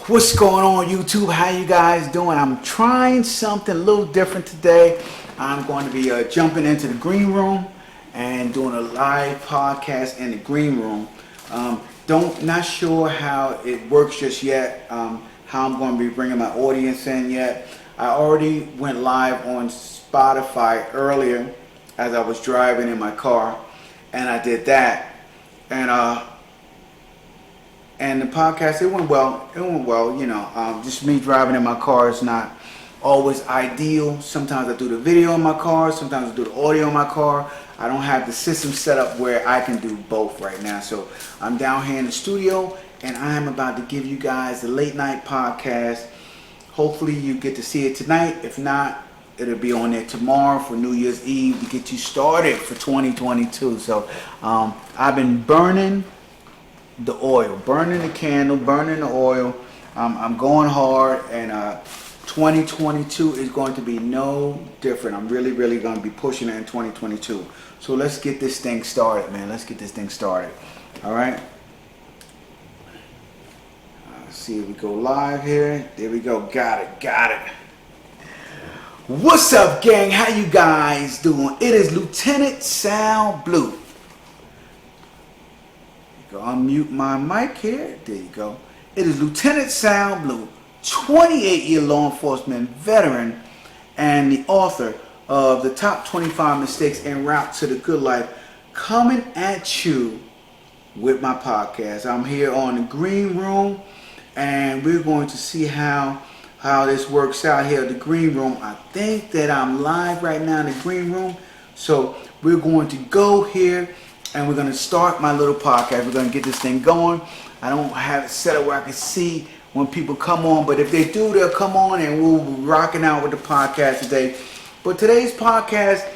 What's going on, YouTube? How you guys doing? I'm trying something a little different today. I'm going to be jumping into the green room and doing a live podcast in the green room. Not sure how it works just yet. How I'm going to be bringing my audience in yet. I already went live on Spotify earlier as I was driving in my car, and I did that. And the podcast, it went well. Just me driving in my car is not always ideal. Sometimes I do the video in my car. Sometimes I do the audio in my car. I don't have the system set up where I can do both right now. So I'm down here in the studio, and I am about to give you guys the late night podcast. Hopefully you get to see it tonight. If not, it'll be on there tomorrow for New Year's Eve to get you started for 2022. So I've been burning the oil, burning the candle, burning the oil. I'm going hard, and 2022 is going to be no different. I'm really going to be pushing it in 2022. So let's get this thing started, man. Let's get this thing started. All right. Let's see if we go live here. There we go. Got it. What's up, gang? How you guys doing? It is Lieutenant Sound Blue. Unmute my mic here. There you go. It is Lieutenant Sound Blue, 28-year law enforcement veteran and the author of the top 25 mistakes en route to the good life, coming at you with my podcast. I'm here on the green room, and we're going to see how this works out here at the green room. I think that I'm live right now in the green room, so we're going to go here. And we're going to start my little podcast. We're going to get this thing going. I don't have it set up where I can see when people come on. But if they do, they'll come on and we'll be rocking out with the podcast today. But today's podcast,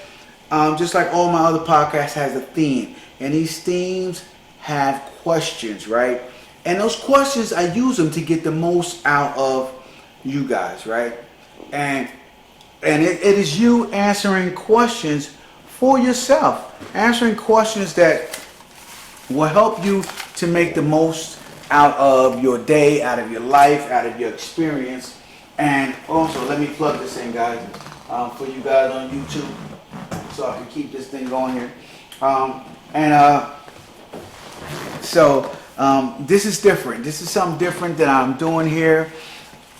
just like all my other podcasts, has a theme. And these themes have questions, right? And those questions, I use them to get the most out of you guys, right? And it is you answering questions for yourself. Answering questions that will help you to make the most out of your day, out of your life, out of your experience. And also, let me plug this in, guys, for you guys on YouTube, so I can keep this thing going here. This is different. This is something different that I'm doing here.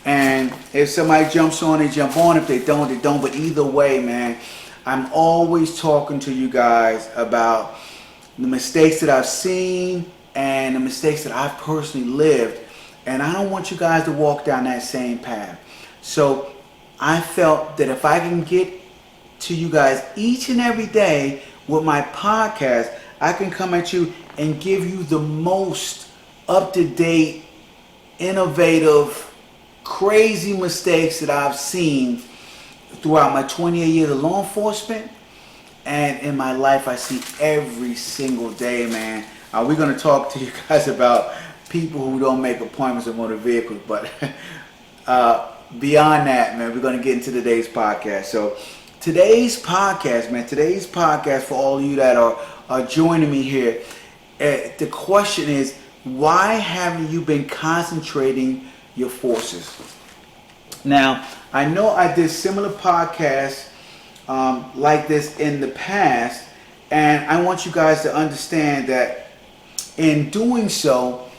And if somebody jumps on, they jump on. If they don't, they don't. But either way, man, I'm always talking to you guys about the mistakes that I've seen and the mistakes that I've personally lived. And I don't want you guys to walk down that same path. So I felt that if I can get to you guys each and every day with my podcast, I can come at you and give you the most up-to-date, innovative, crazy mistakes that I've seen throughout my 28 years of law enforcement, and in my life I see every single day, man. We're going to talk to you guys about people who don't make appointments with motor vehicles, but beyond that, man, we're going to get into today's podcast. So today's podcast, for all of you that are joining me here, the question is, why haven't you been concentrating your forces? Now, I know I did similar podcasts like this in the past, and I want you guys to understand that in doing so,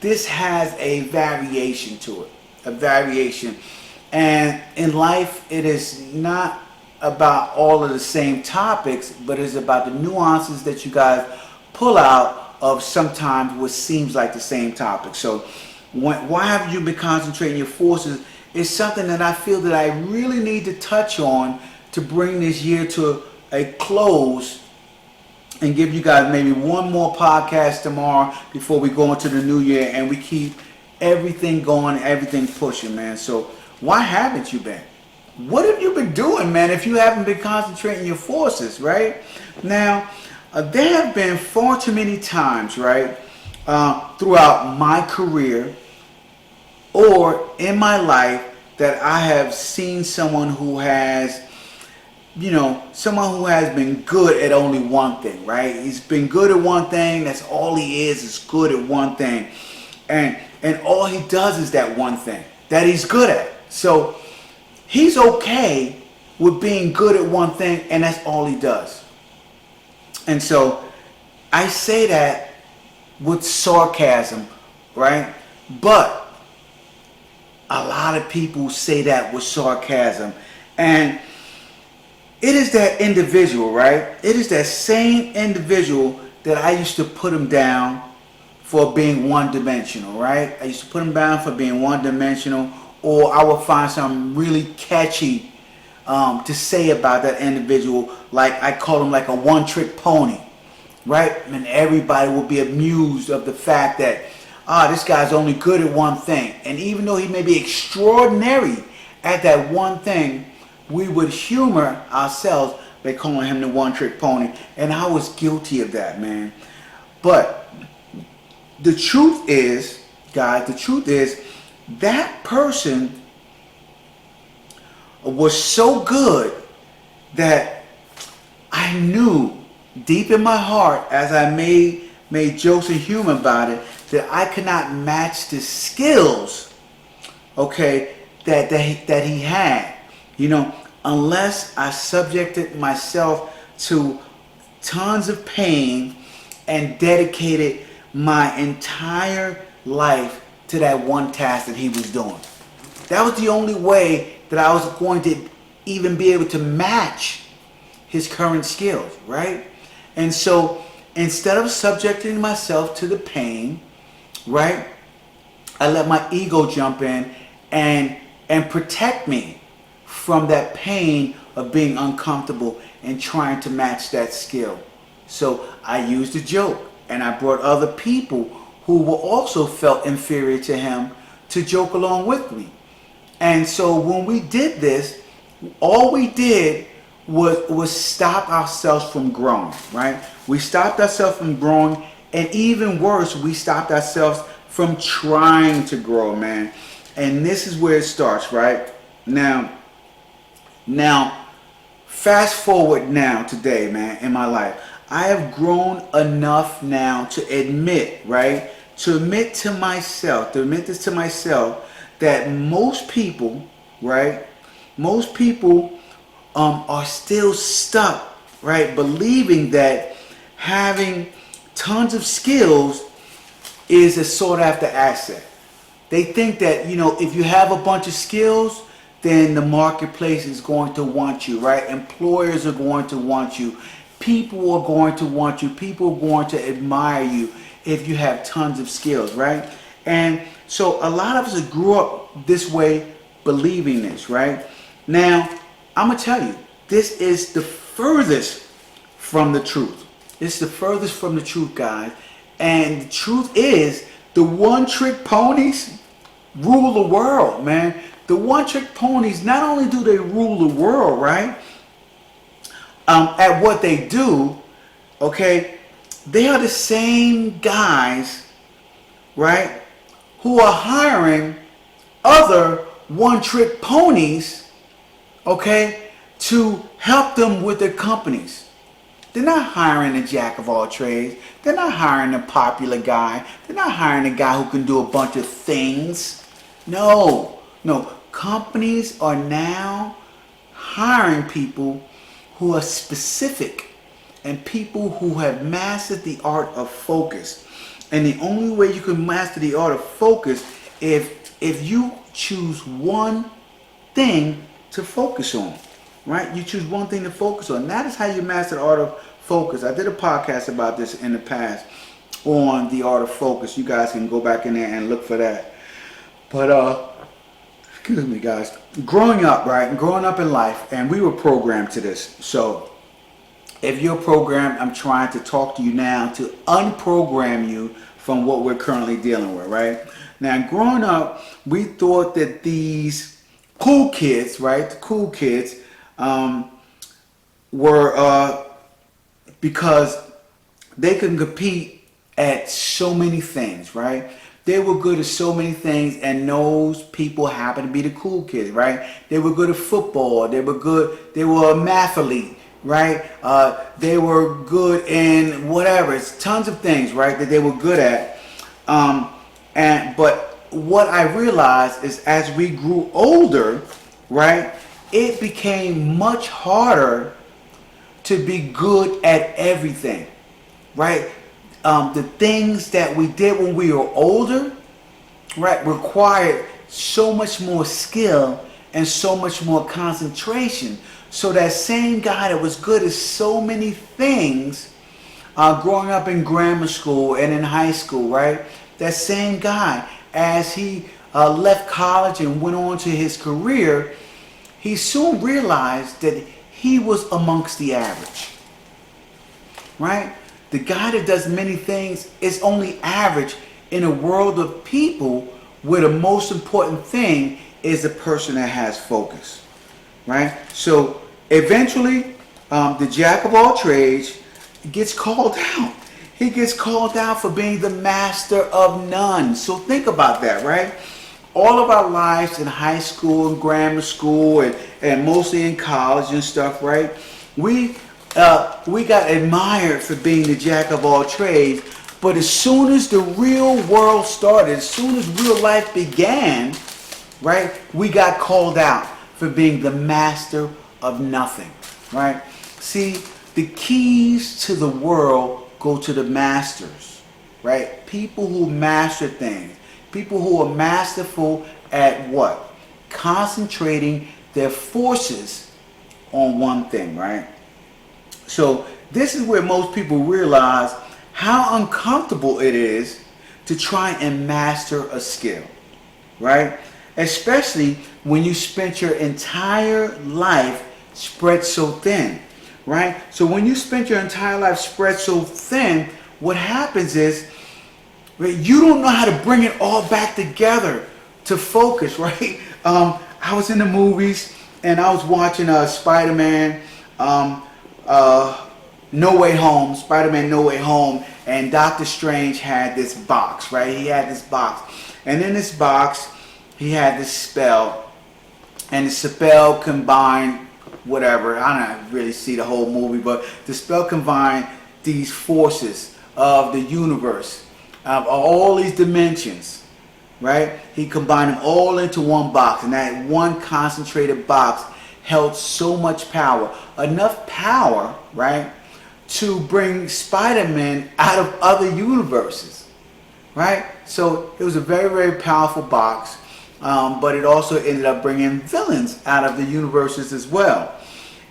this has a variation to it, And in life, it is not about all of the same topics, but it's about the nuances that you guys pull out of sometimes what seems like the same topic. So why haven't you been concentrating your forces is something that I feel that I really need to touch on to bring this year to a close and give you guys maybe one more podcast tomorrow before we go into the new year and we keep everything going, everything pushing, man. So why haven't you been? What have you been doing, man, if you haven't been concentrating your forces, right? Now, there have been far too many times, right, throughout my career or in my life that I have seen someone who has been good at only one thing, right? He's been good at one thing. That's all he is good at one thing. And And all he does is that one thing that he's good at. So he's okay with being good at one thing, and that's all he does. And so I say that with sarcasm, right? But a lot of people say that with sarcasm. And it is that individual, right? It is that same individual that I used to put him down for being one-dimensional, right? I used to put him down for being one-dimensional, or I would find something really catchy to say about that individual. Like I call him like a one-trick pony, right? And everybody will be amused of the fact that, this guy's only good at one thing. And even though he may be extraordinary at that one thing, we would humor ourselves by calling him the one-trick pony. And I was guilty of that, man. But the truth is, guys, that person was so good that I knew deep in my heart, as I made jokes and humor about it, that I could not match the skills, okay, that he had, unless I subjected myself to tons of pain and dedicated my entire life to that one task that he was doing. That was the only way that I was going to even be able to match his current skills, right? And so instead of subjecting myself to the pain, right, I let my ego jump in and protect me from that pain of being uncomfortable and trying to match that skill. So I used a joke, and I brought other people who were also felt inferior to him to joke along with me. And so when we did this, all we did was stop ourselves from growing, right? We stopped ourselves from growing, and even worse, we stopped ourselves from trying to grow, man. And this is where it starts, right? Now, fast forward now today, man, in my life. I have grown enough now to admit, right? To admit to myself, that most people, right? Most people are still stuck, right? Believing that having tons of skills is a sought after asset. They think that, if you have a bunch of skills, then the marketplace is going to want you, right? Employers are going to want you. People are going to want you. People are going to admire you if you have tons of skills, right? And so a lot of us grew up this way, believing this, right? Now, I'm going to tell you, this is the furthest from the truth. It's the furthest from the truth, guys. And the truth is, the one-trick ponies rule the world, man. The one-trick ponies, not only do they rule the world, right? At what they do, okay, they are the same guys, right, who are hiring other one-trick ponies, okay, to help them with their companies. They're not hiring a jack of all trades. They're not hiring a popular guy. They're not hiring a guy who can do a bunch of things. No. Companies are now hiring people who are specific and people who have mastered the art of focus. And the only way you can master the art of focus if you choose one thing to focus on, right? You choose one thing to focus on. That is how you master the art of focus. I did a podcast about this in the past on the art of focus. You guys can go back in there and look for that. But excuse me, guys. Growing up, right? Growing up in life, and we were programmed to this. So if you're programmed, I'm trying to talk to you now to unprogram you from what we're currently dealing with, right? Now, growing up, we thought that these cool kids, right? The cool kids were because they could compete at so many things, right? They were good at so many things, and those people happened to be the cool kids, right? They were good at football. They were a mathlete, right? They were good in whatever. It's tons of things, right, that they were good at. But what I realized is as we grew older, right, it became much harder to be good at everything, right? The things that we did when we were older, right, required so much more skill and so much more concentration. So that same guy that was good at so many things, growing up in grammar school and in high school, right? That same guy, as he left college and went on to his career, he soon realized that he was amongst the average, right? The guy that does many things is only average in a world of people where the most important thing is the person that has focus, right? So eventually, the jack of all trades gets called out. He gets called out for being the master of none. So think about that, right? All of our lives in high school and grammar school and mostly in college and stuff, right? We got admired for being the jack of all trades, but as soon as the real world started, as soon as real life began, right, we got called out for being the master of nothing, right? See, the keys to the world go to the masters, right? People who master things. People who are masterful at what? Concentrating their forces on one thing, right? So this is where most people realize how uncomfortable it is to try and master a skill, right? Especially when you spent your entire life spread so thin, right? So when you spent your entire life spread so thin, what happens is, right, you don't know how to bring it all back together to focus, right? I was in the movies and I was watching Spider-Man No Way Home, Spider-Man No Way Home, and Doctor Strange had this box, right? He had this box. And in this box, he had this spell. And the spell combined whatever. I don't really see the whole movie, but the spell combined these forces of the universe, of all these dimensions, right? He combined them all into one box, and that one concentrated box held so much power, enough power, right, to bring Spider-Man out of other universes, right? So it was a very, very powerful box, but it also ended up bringing villains out of the universes as well.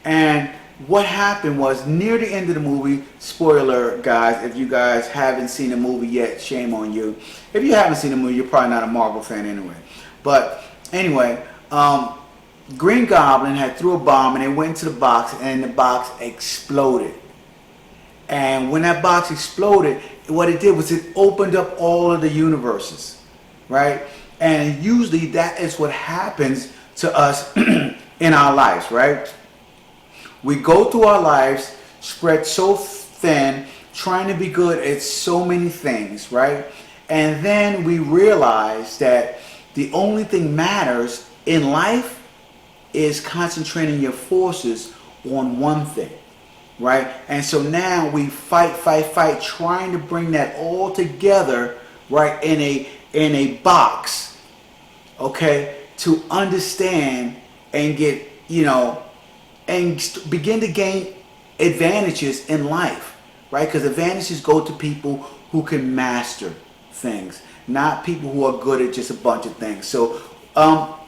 And what happened was, near the end of the movie, spoiler guys, if you guys haven't seen the movie yet, shame on you. If you haven't seen the movie, you're probably not a Marvel fan anyway. But anyway, Green Goblin had threw a bomb and it went into the box, and the box exploded. And when that box exploded, what it did was it opened up all of the universes, right? And usually that is what happens to us in our lives, right? We go through our lives spread so thin, trying to be good at so many things, right? And then we realize that the only thing matters in life is concentrating your forces on one thing, right? And so now we fight, trying to bring that all together, right, in a box, okay, to understand and get, and begin to gain advantages in life, right? Because advantages go to people who can master things, not people who are good at just a bunch of things. So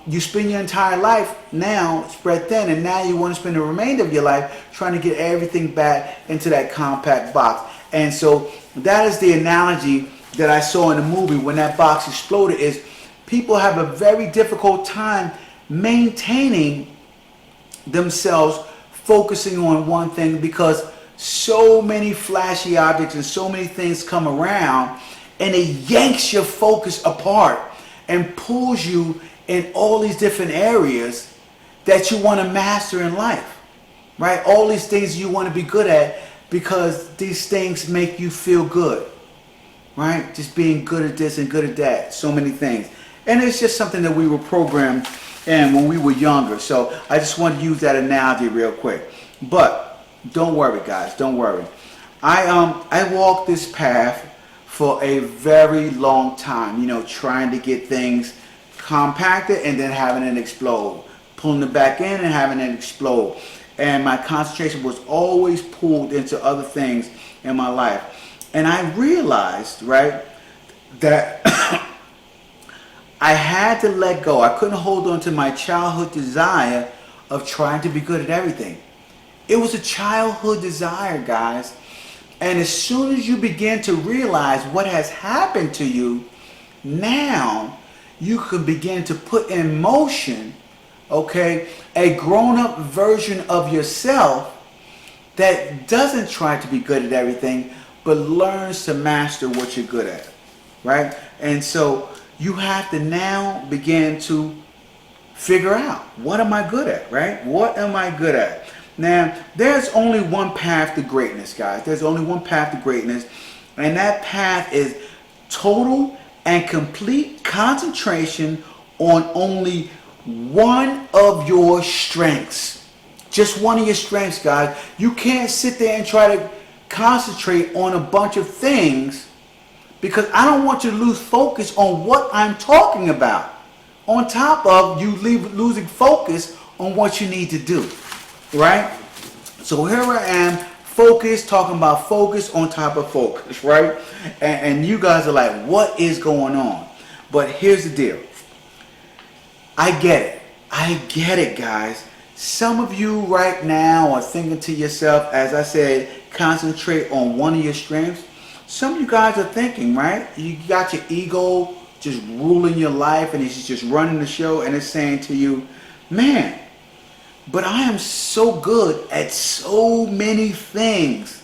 you spend your entire life now spread thin, and now you want to spend the remainder of your life trying to get everything back into that compact box. And so that is the analogy that I saw in the movie when that box exploded, is people have a very difficult time maintaining themselves focusing on one thing, because so many flashy objects and so many things come around, and it yanks your focus apart and pulls you in all these different areas that you want to master in life, right? All these things you want to be good at, because these things make you feel good, right? Just being good at this and good at that, so many things. And it's just something that we were programmed in when we were younger. So I just want to use that analogy real quick. But don't worry, guys, don't worry. I walked this path for a very long time, trying to get things compacted and then having it explode, pulling it back in and having it explode. And my concentration was always pulled into other things in my life. And I realized, right, that I had to let go. I couldn't hold on to my childhood desire of trying to be good at everything. It was a childhood desire, guys. And as soon as you begin to realize what has happened to you, now you can begin to put in motion, okay, a grown-up version of yourself that doesn't try to be good at everything, but learns to master what you're good at, right? And so you have to now begin to figure out, what am I good at, right? What am I good at? Now, there's only one path to greatness, guys. There's only one path to greatness, and that path is total and complete concentration on only one of your strengths. Just one of your strengths, guys. You can't sit there and try to concentrate on a bunch of things, because I don't want you to lose focus on what I'm talking about, on top of you losing focus on what you need to do, right? So here I am, focus, talking about focus on top of focus, right? And you guys are like, what is going on? But here's the deal. I get it, guys. Some of you right now are thinking to yourself, as I said, concentrate on one of your strengths. Some of you guys are thinking, right? You got your ego just ruling your life, and it's just running the show, and it's saying to you, man, but I am so good at so many things.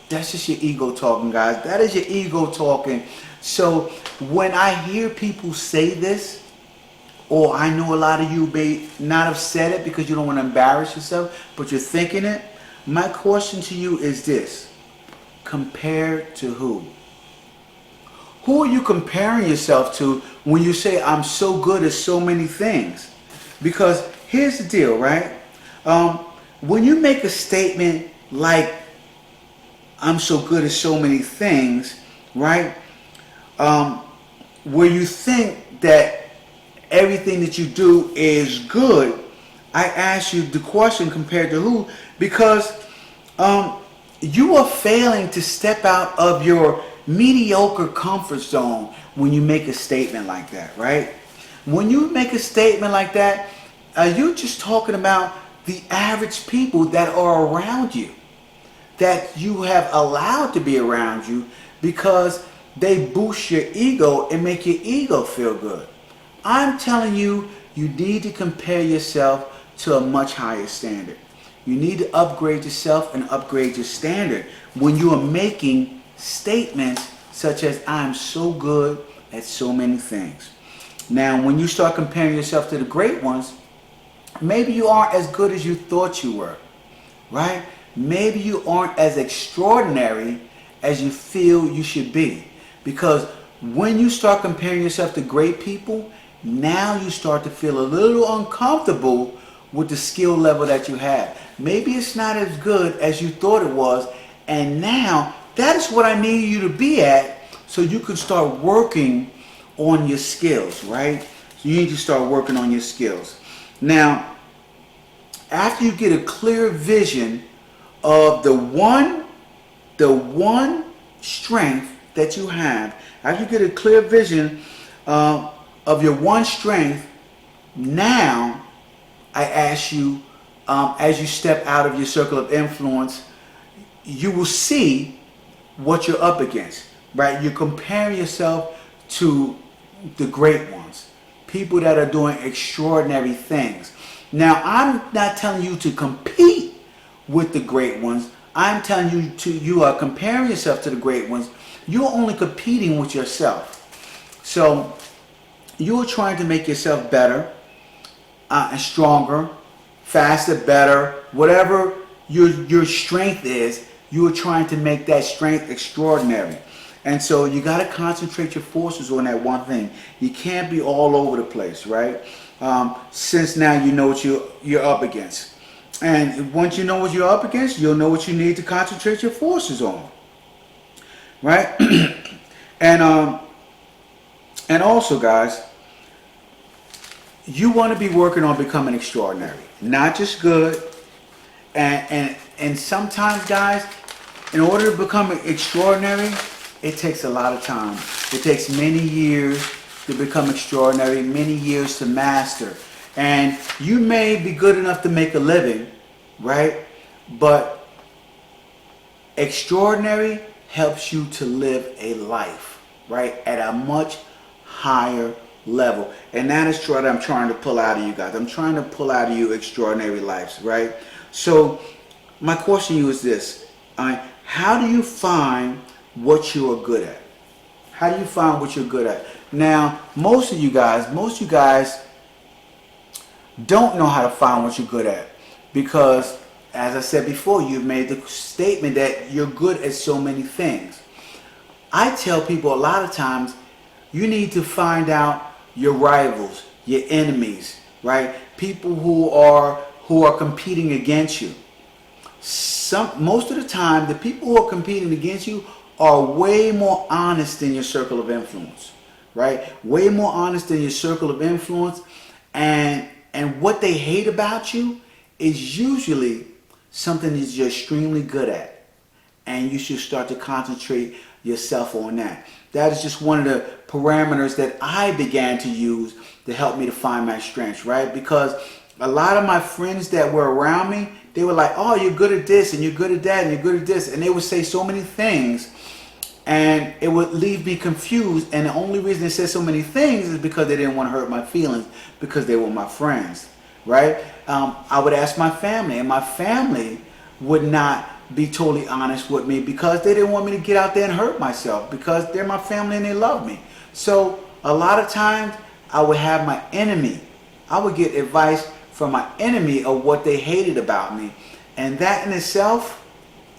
That's just your ego talking, guys. That is your ego talking. So when I hear people say this, or I know a lot of you may not have said it because you don't want to embarrass yourself, but you're thinking it, my question to you is this. Compared to who? Who are you comparing yourself to when you say, I'm so good at so many things? Because here's the deal, right? When you make a statement like, I'm so good at so many things, right? Where you think that everything that you do is good, I ask you the question, compared to who? Because you are failing to step out of your mediocre comfort zone when you make a statement like that, right? When you make a statement like that, you're just talking about the average people that are around you, that you have allowed to be around you because they boost your ego and make your ego feel good. I'm telling you, you need to compare yourself to a much higher standard. You need to upgrade yourself and upgrade your standard when you are making statements such as, I'm so good at so many things. Now, when you start comparing yourself to the great ones, maybe you aren't as good as you thought you were, right? Maybe you aren't as extraordinary as you feel you should be. Because when you start comparing yourself to great people, now you start to feel a little uncomfortable with the skill level that you have. Maybe it's not as good as you thought it was, and now that is what I need you to be at, so you can start working on your skills, right? You need to start working on your skills. Now, after you get a clear vision of the one strength that you have, after you get a clear vision of your one strength, now I ask you, as you step out of your circle of influence, you will see what you're up against, right? You're comparing yourself to the great ones, people that are doing extraordinary things. Now, I'm not telling you to compete with the great ones. I'm telling you you are comparing yourself to the great ones. You're only competing with yourself. So you're trying to make yourself better and stronger, faster, better, whatever your strength is, you are trying to make that strength extraordinary. And so you got to concentrate your forces on that one thing. You can't be all over the place, right? Since now you know what you're up against. And once you know what you're up against, you'll know what you need to concentrate your forces on, right? And also, guys, you want to be working on becoming extraordinary, not just good. And sometimes, guys, in order to become extraordinary, it takes a lot of time. It takes many years to become extraordinary, many years to master. And you may be good enough to make a living, right? But extraordinary helps you to live a life, right, at a much higher level. And that is what I'm trying to pull out of you guys. I'm trying to pull out of you extraordinary lives, right? So my question to you is this. How do you find what you are good at? How do you find what you're good at? Now, most of you guys don't know how to find what you're good at because, as I said before, you've made the statement that you're good at so many things. I tell people a lot of times you need to find out your rivals, your enemies, right? People who are competing against you. Most of the time, the people who are competing against you are way more honest than your circle of influence, right? Way more honest than your circle of influence, and what they hate about you is usually something that you're extremely good at, and you should start to concentrate yourself on that. That is just one of the parameters that I began to use to help me to find my strengths, right? Because a lot of my friends that were around me, they were like, oh, you're good at this, and you're good at that, and you're good at this. And they would say so many things, and it would leave me confused. And the only reason they said so many things is because they didn't want to hurt my feelings, because they were my friends, right? I would ask my family, and my family would not be totally honest with me because they didn't want me to get out there and hurt myself, because they're my family and they love me. So a lot of times I would have my enemy. I would get advice from my enemy of what they hated about me. And that in itself,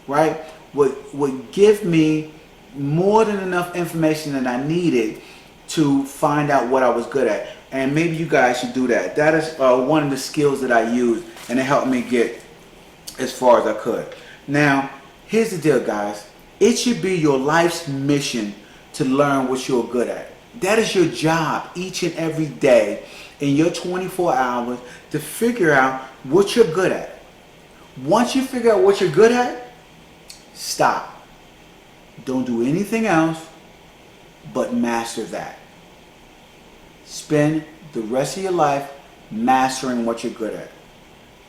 right, would give me more than enough information that I needed to find out what I was good at. And maybe you guys should do that. That is one of the skills that I use, and it helped me get as far as I could. Now, here's the deal, guys. It should be your life's mission to learn what you're good at. That is your job each and every day in your 24 hours to figure out what you're good at. Once you figure out what you're good at, stop. Don't do anything else but master that. Spend the rest of your life mastering what you're good at.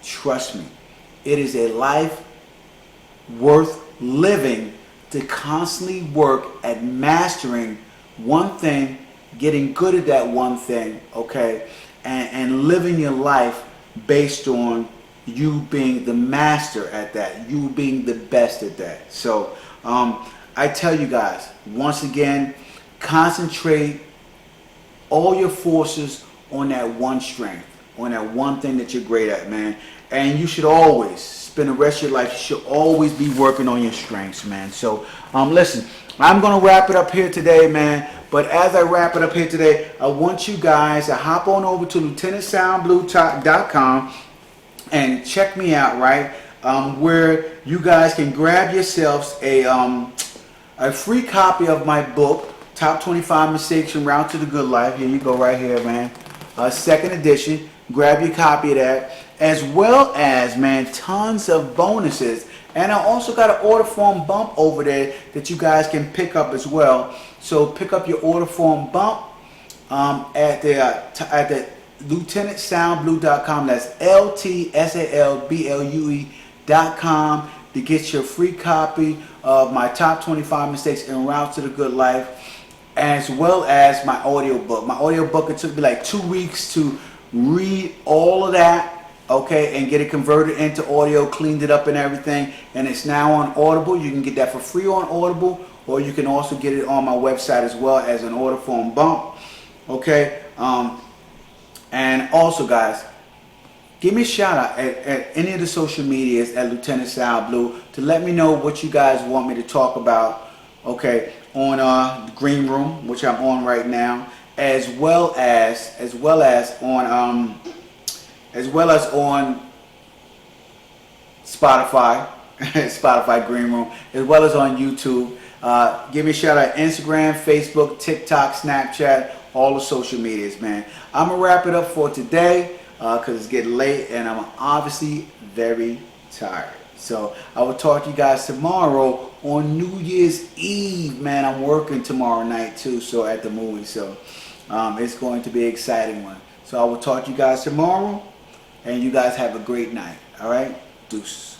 Trust me, it is a life worth living to constantly work at mastering one thing, getting good at that one thing, okay, and living your life based on you being the master at that, you being the best at that. So I tell you guys, once again, concentrate all your forces on that one strength, on that one thing that you're great at, man. And you should always spend the rest of your life, you should always be working on your strengths, man. So listen, I'm going to wrap it up here today, man. But as I wrap it up here today, I want you guys to hop on over to lieutenantsoundblue.com and check me out, right? Where you guys can grab yourselves a free copy of my book, Top 25 Mistakes En Route to the Good Life. Here you go, right here, man. Second edition. Grab your copy of that, as well as, man, tons of bonuses. And I also got an order form bump over there that you guys can pick up as well. So pick up your order form bump at the lieutenantsoundblue.com. That's LTSALBLUE.com to get your free copy of my Top 25 Mistakes En Route to the Good Life, as well as my audio book. My audio book, it took me like 2 weeks to read all of that, okay, and get it converted into audio, cleaned it up and everything, and it's now on Audible. You can get that for free on Audible, or you can also get it on my website as well as an order form bump, okay. And also, guys, give me a shout out at any of the social medias at Lieutenant Sound Blue to let me know what you guys want me to talk about, okay, on the Green Room, which I'm on right now, as well as on Spotify, Spotify Green Room, as well as on YouTube. Give me a shout out Instagram, Facebook, TikTok, Snapchat, all the social medias, man. I'm going to wrap it up for today because it's getting late and I'm obviously very tired. So I will talk to you guys tomorrow on New Year's Eve, man. I'm working tomorrow night too, so at the movie. So it's going to be an exciting one. So I will talk to you guys tomorrow, and you guys have a great night. All right? Deuce.